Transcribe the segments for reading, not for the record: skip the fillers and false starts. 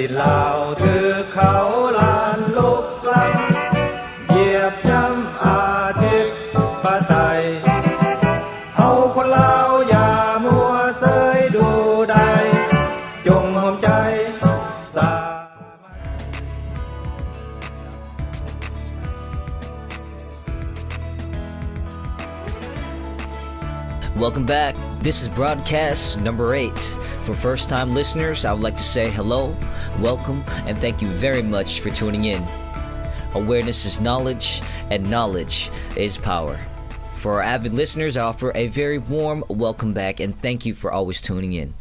ดินลาวถือเขาลานลุกล้ำเหยียบย่ำอาทิตย์ปะไตยเฮาคนลาวอย่ามัวเสยดูได้จงห่วงใจสา Welcome back. This is broadcast number 8. For first-time listeners, I would like to say hello, welcome, and thank you very much for tuning in. Awareness is knowledge, and knowledge is power. For our avid listeners, I offer a very warm welcome back and thank you for always tuning in.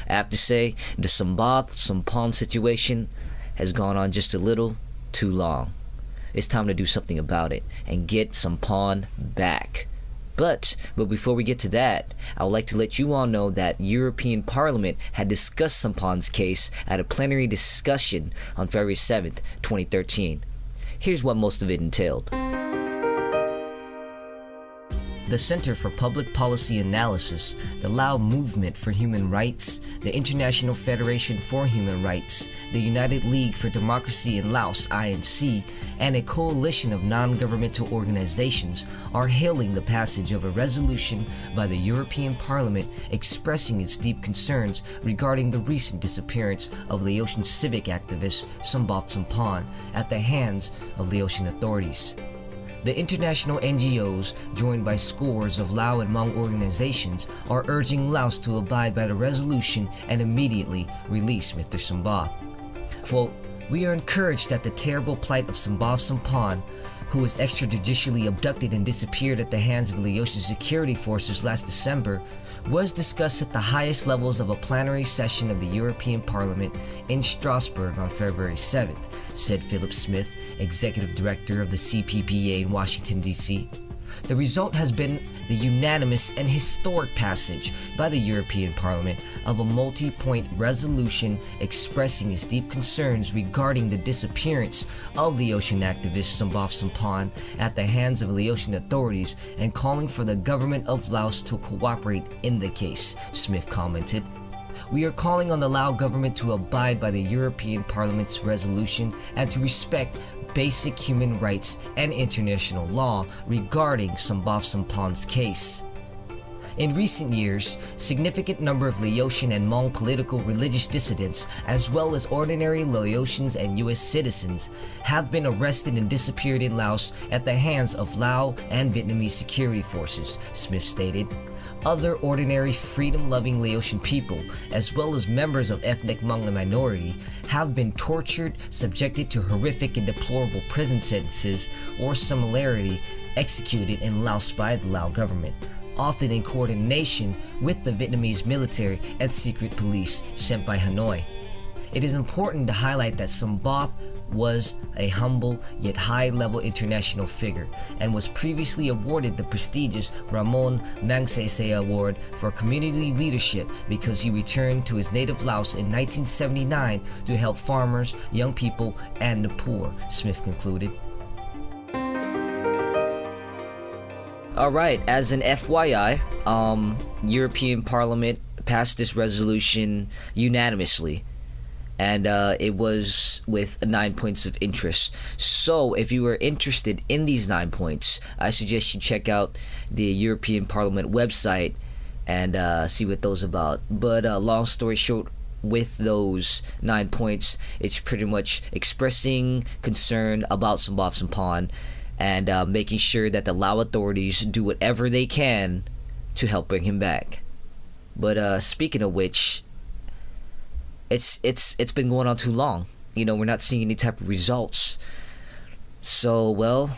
I have to say, the Sombath Somphone situation has gone on just a little too long. It's time to do something about it and get Somphone back. But before we get to that, I would like to let you all know that European Parliament had discussed Somphone's case at a plenary discussion on February 7th, 2013. Here's what most of it entailed. The Center for Public Policy Analysis, the Lao Movement for Human Rights, the International Federation for Human Rights, the United League for Democracy in Laos (INC), and a coalition of non-governmental organizations are hailing the passage of a resolution by the European Parliament expressing its deep concerns regarding the recent disappearance of Laotian civic activist Sombath Somphone at the hands of Laotian authorities. The international NGOs, joined by scores of Lao and Hmong organizations, are urging Laos to abide by the resolution and immediately release Mr. Sombath. Quote, "We are encouraged that the terrible plight of Sombath Somphone, who was extrajudicially abducted and disappeared at the hands of Laotian security forces last December, was discussed at the highest levels of a plenary session of the European Parliament in Strasbourg on February 7th, said Philip Smith, Executive Director of the CPPA in Washington, D.C. The result has been the unanimous and historic passage by the European Parliament of a multi-point resolution expressing its deep concerns regarding the disappearance of Laotian activist Sombath Somphone at the hands of Laotian authorities and calling for the government of Laos to cooperate in the case," Smith commented. "We are calling on the Lao government to abide by the European Parliament's resolution and to respect basic human rights and international law regarding Sombath Somphone's case." In recent years, significant number of Laotian and Hmong political religious dissidents, as well as ordinary Laotians and U.S. citizens, have been arrested and disappeared in Laos at the hands of Lao and Vietnamese security forces, Smith stated. Other ordinary freedom-loving Laotian people, as well as members of ethnic Hmong minority, have been tortured, subjected to horrific and deplorable prison sentences, or similarly executed in Laos by the Lao government, often in coordination with the Vietnamese military and secret police sent by Hanoi. It is important to highlight that Sombath was a humble yet high-level international figure and was previously awarded the prestigious Ramon Magsaysay Award for Community Leadership because he returned to his native Laos in 1979 to help farmers, young people, and the poor, Smith concluded. Alright, as an FYI, European Parliament passed this resolution unanimously. And it was with 9 points of interest. So if you are interested in these 9 points, I suggest you check out the European Parliament website and see what those about. But long story short, with those 9 points, it's pretty much expressing concern about Sombath Somphone and making sure that the Lao authorities do whatever they can to help bring him back. But speaking of which, it's been going on too long. You know, we're not seeing any type of results. So, well,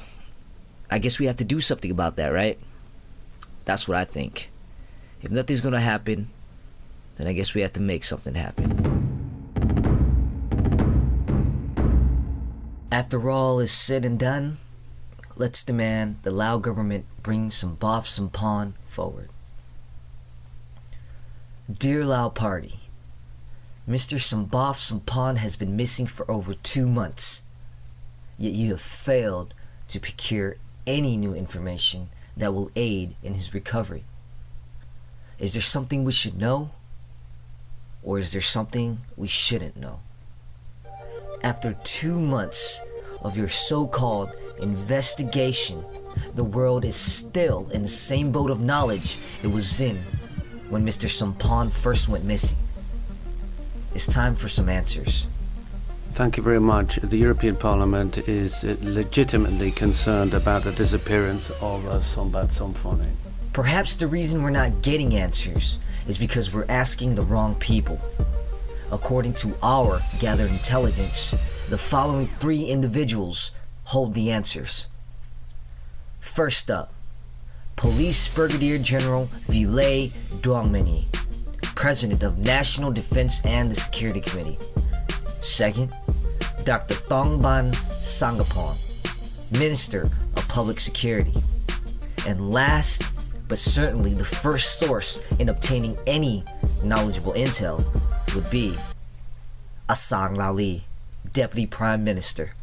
I guess we have to do something about that, right? That's what I think. If nothing's gonna happen, then I guess we have to make something happen. After all is said and done, let's demand the Lao government bring Sombath Somphone forward. Dear Lao Party, Mr. Sombath Somphone has been missing for over 2 months, yet you have failed to procure any new information that will aid in his recovery. Is there something we should know? Or is there something we shouldn't know? After 2 months of your so-called investigation, the world is still in the same boat of knowledge it was in when Mr. Somphone first went missing. It's time for some answers. Thank you very much. The European Parliament is legitimately concerned about the disappearance of Sombath Somphone. Perhaps the reason we're not getting answers is because we're asking the wrong people. According to our gathered intelligence, the following 3 individuals hold the answers. First up, Police Brigadier General Ville Duangmeni, President of National Defense and the Security Committee. Second, Dr. Thongban Sangapon, Minister of Public Security. And last, but certainly the first source in obtaining any knowledgeable intel would be Asang Lali, Deputy Prime Minister.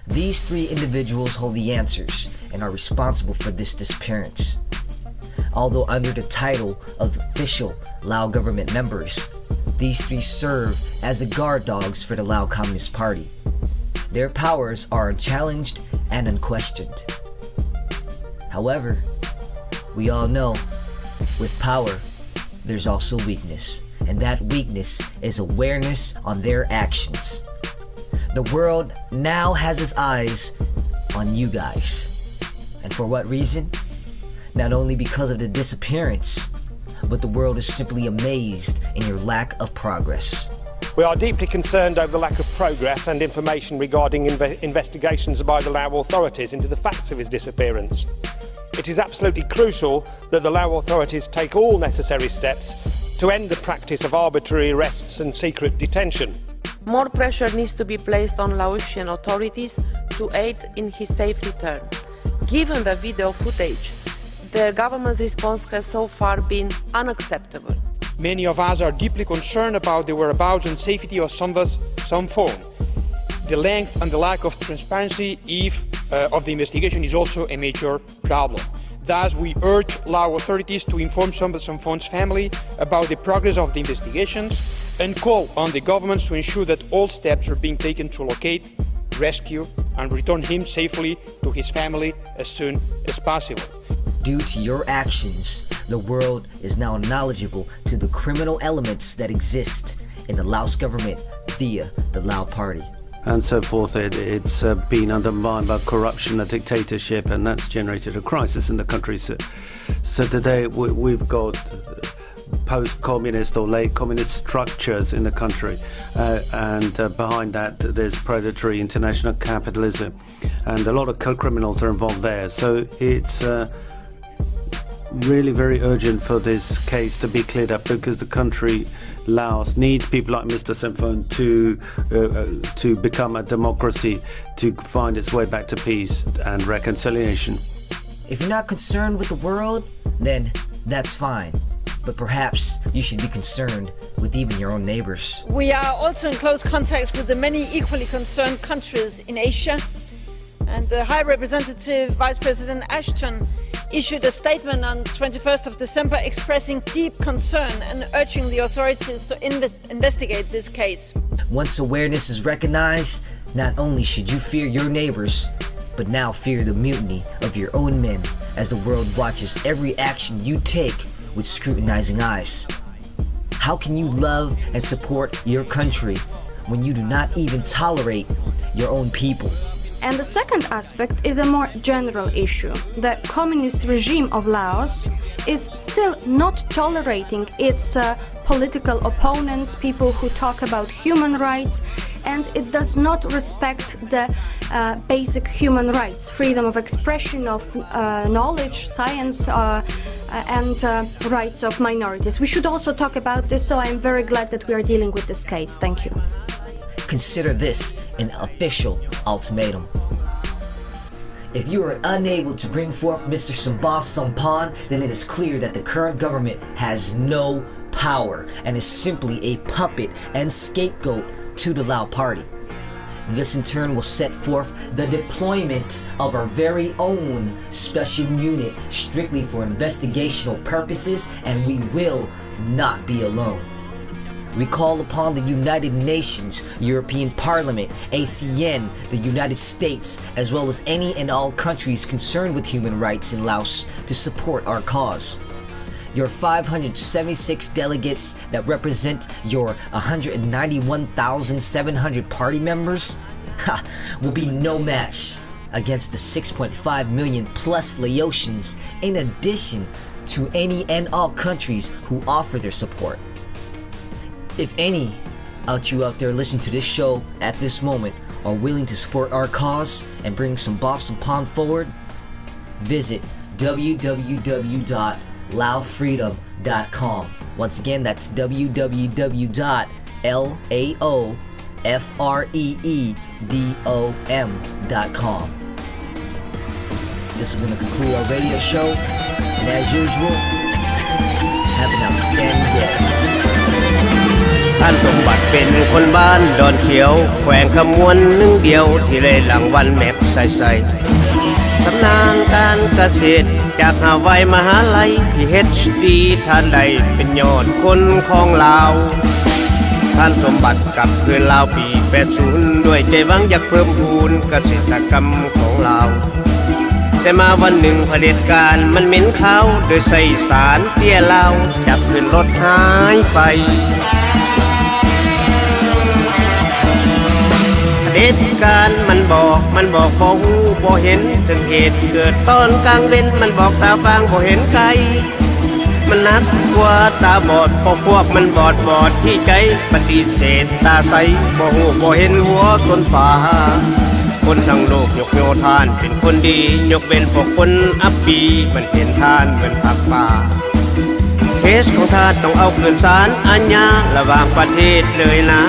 These 3 individuals hold the answers and are responsible for this disappearance. Although under the title of official Lao government members, these 3 serve as the guard dogs for the Lao Communist Party. Their powers are unchallenged and unquestioned. However, we all know, with power, there's also weakness, and that weakness is awareness on their actions. The world now has its eyes on you guys. And for what reason? Not only because of the disappearance, but the world is simply amazed in your lack of progress. We are deeply concerned over the lack of progress and information regarding investigations by the Lao authorities into the facts of his disappearance. It is absolutely crucial that the Lao authorities take all necessary steps to end the practice of arbitrary arrests and secret detention. More pressure needs to be placed on Laotian authorities to aid in his safe return. Given the video footage, the government's response has so far been unacceptable. Many of us are deeply concerned about the whereabouts and safety of Sombath Somphone. The length and the lack of transparency of the investigation is also a major problem. Thus, we urge Lao authorities to inform Sombath Somphone's family about the progress of the investigations and call on the governments to ensure that all steps are being taken to locate, rescue and return him safely to his family as soon as possible. Due to your actions, the world is now knowledgeable to the criminal elements that exist in the Laos government via the Lao Party. And so forth. It's been undermined by corruption and dictatorship, and that's generated a crisis in the country. So today we've got post-communist or late communist structures in the country, and behind that there's predatory international capitalism, and a lot of criminals are involved there. So it's really very urgent for this case to be cleared up, because the country, Laos, needs people like Mr. Somphone to become a democracy, to find its way back to peace and reconciliation. If you're not concerned with the world, then that's fine. But perhaps you should be concerned with even your own neighbors. We are also in close contact with the many equally concerned countries in Asia, and the High Representative Vice President Ashton issued a statement on 21st of December expressing deep concern and urging the authorities to investigate this case. Once awareness is recognized, not only should you fear your neighbors, but now fear the mutiny of your own men as the world watches every action you take with scrutinizing eyes. How can you love and support your country when you do not even tolerate your own people? And the second aspect is a more general issue. The communist regime of Laos is still not tolerating its political opponents, people who talk about human rights, and it does not respect the basic human rights, freedom of expression, of knowledge, science, and rights of minorities. We should also talk about this, so I'm very glad that we are dealing with this case. Thank you. Consider this an official ultimatum. If you are unable to bring forth Mr. Sombath Somphone, then it is clear that the current government has no power and is simply a puppet and scapegoat to the Lao Party. This in turn will set forth the deployment of our very own special unit strictly for investigational purposes, and we will not be alone. We call upon the United Nations, European Parliament, ASEAN, the United States, as well as any and all countries concerned with human rights in Laos to support our cause. Your 576 delegates that represent your 191,700 party members will be no match against the 6.5 million plus Laotians, in addition to any and all countries who offer their support. If any you out there listening to this show at this moment are willing to support our cause and bring Sombath Somphone forward, visit www.laofreedom.com. Once again, that's www.laofreedom.com. This is going to conclude our radio show, and as usual, have an outstanding day. ท่านสมบัติเป็นคนบ้านดอนเขียวแขวงขมวนหนึ่งเดียวที่เลยหลังวันแมพใส่สำนาญการเกษตรจากหาไว้มหาลัย PhD ท่านใดเป็นยอดคนของลาวท่านสมบัติกลับคืนลาวปี80ด้วยใจหวังอยากเพิ่มพูนเกษตรกรรมของลาวแต่มาวันหนึ่งเผด็จการมันเหม็นขาวโดยใส่สารเตี้ยลาวจับขึ้นรถหายไปเผด็จการมันบอกบ่ฮู้บ่เห็นถึงเหตุเกิดตอนกลางเว้นมันบอกตาฟางบ่เห็นไกลมันนักกว่าตาบอดพวกมันบอดที่ใจปฏิเสธตาใสบ่ฮู้บ่เห็นหัวต้นฟ้าคนทั้งโลกยกโยทานเป็นคนดียกเว้นพวกคนอับปีมันเห็นทานเหมือนผักป่าเคสของท่านต้องเอาคืนศาลอาญาระหว่างประเทศเลยนะ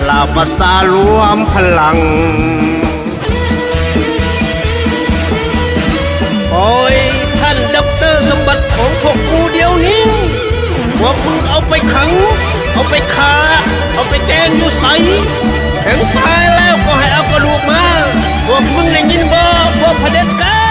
ลาวประสารวมพลังโอ้ยท่านด็อกเตอร์สมบัติของพวกกูเดี๋ยวนี้พวกมึงเอาไปขังเอาไปฆ่าเอาไปแกงอยู่ใสถึงตายแล้วก็ให้เอากระดูกมาพวกมึงได้ยินบ่พวกเผด็จการ